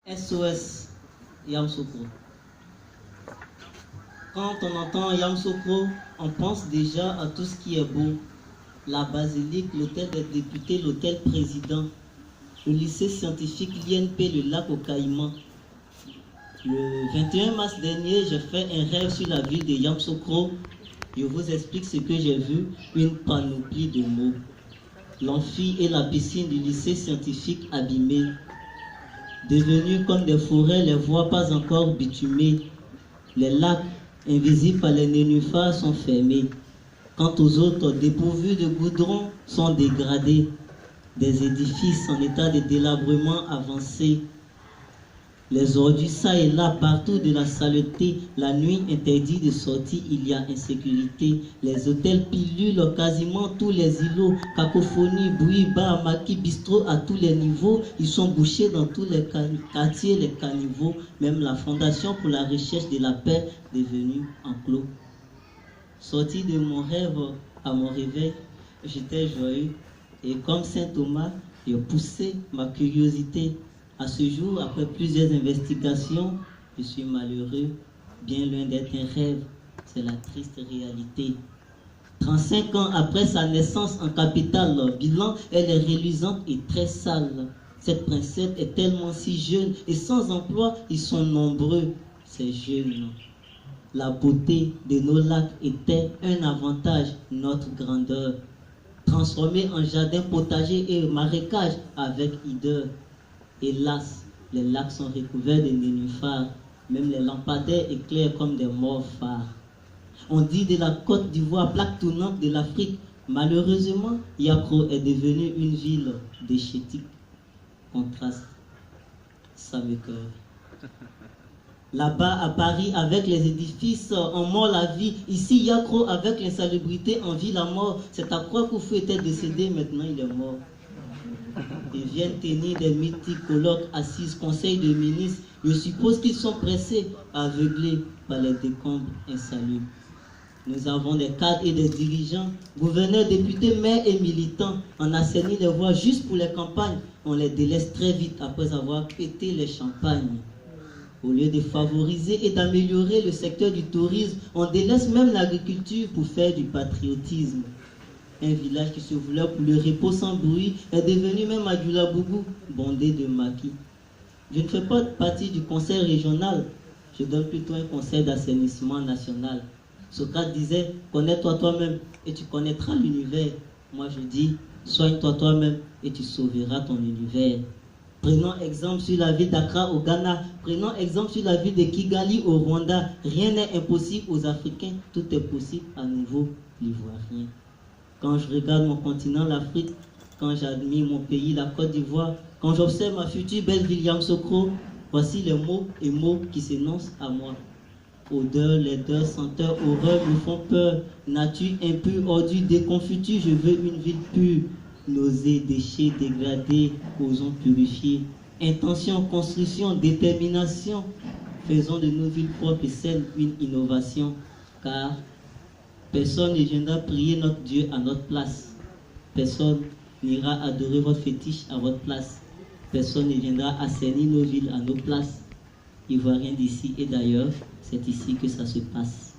SOS Yamoussoukro. Quand on entend Yamoussoukro, on pense déjà à tout ce qui est beau. La basilique, l'hôtel des députés, l'hôtel président, le lycée scientifique l'INP, le lac aux Caïmans. Le 21 mars dernier, j'ai fait un rêve sur la ville de Yamoussoukro. Je vous explique ce que j'ai vu, une panoplie de mots. L'amphi et la piscine du lycée scientifique abîmés. Devenus comme des forêts, les voies pas encore bitumées. Les lacs, invisibles par les nénuphars, sont fermés. Quant aux autres, dépourvus de goudron, sont dégradés. Des édifices en état de délabrement avancé. Les ordures ça et là, partout de la saleté. La nuit interdit de sortir, il y a insécurité. Les hôtels pilules, quasiment tous les îlots. Cacophonie, bruit, bar, maquis, bistrot à tous les niveaux. Ils sont bouchés dans tous les quartiers, les caniveaux. Même la fondation pour la recherche de la paix devenue enclos. Sorti de mon rêve à mon réveil, j'étais joyeux. Et comme Saint Thomas, j'ai poussé ma curiosité. À ce jour, après plusieurs investigations, je suis malheureux, bien loin d'être un rêve, c'est la triste réalité. 35 ans après sa naissance en capitale, bilan, elle est reluisante et très sale. Cette princesse est tellement si jeune et sans emploi, ils sont nombreux, ces jeunes. La beauté de nos lacs était un avantage, notre grandeur. Transformée en jardin potager et marécage avec hideur. Hélas, les lacs sont recouverts de nénuphars, même les lampadaires éclairent comme des morts phares. On dit de la Côte d'Ivoire, plaque tournante de l'Afrique. Malheureusement, Yakro est devenue une ville déchétique. Contraste, ça me cœur. Là-bas, à Paris, avec les édifices, on mord la vie. Ici, Yakro, avec l'insalubrité, on vit la mort. C'est à croire qu'Oufou était décédé, maintenant il est mort. Ils viennent tenir des mythiques colloques, assises, conseils de ministres. Je suppose qu'ils sont pressés, aveuglés par les décombres insalubres. Nous avons des cadres et des dirigeants, gouverneurs, députés, maires et militants. On assainit les voies juste pour les campagnes. On les délaisse très vite après avoir pété les champagnes. Au lieu de favoriser et d'améliorer le secteur du tourisme, on délaisse même l'agriculture pour faire du patriotisme. Un village qui se voulait pour le repos sans bruit est devenu même Adjulabougou, bondé de maquis. Je ne fais pas partie du conseil régional, je donne plutôt un conseil d'assainissement national. Socrate disait, connais-toi toi-même et tu connaîtras l'univers. Moi je dis, soigne-toi toi-même et tu sauveras ton univers. Prenons exemple sur la ville d'Accra au Ghana, prenons exemple sur la ville de Kigali au Rwanda. Rien n'est impossible aux Africains, tout est possible à nouveau l'Ivoirien. Quand je regarde mon continent, l'Afrique, quand j'admire mon pays, la Côte d'Ivoire, quand j'observe ma future belle ville Yamoussoukro, voici les mots et mots qui s'énoncent à moi. Odeur, laideur, senteur, horreur me font peur. Nature impure, ordure, déconfiture, je veux une ville pure. Nausées, déchets, dégradés, osons purifier. Intention, construction, détermination. Faisons de nos villes propres et celles une innovation. Car personne ne viendra prier notre Dieu à notre place. Personne n'ira adorer votre fétiche à votre place. Personne ne viendra assainir nos villes à nos places. Ivoiriens d'ici et d'ailleurs, c'est ici que ça se passe.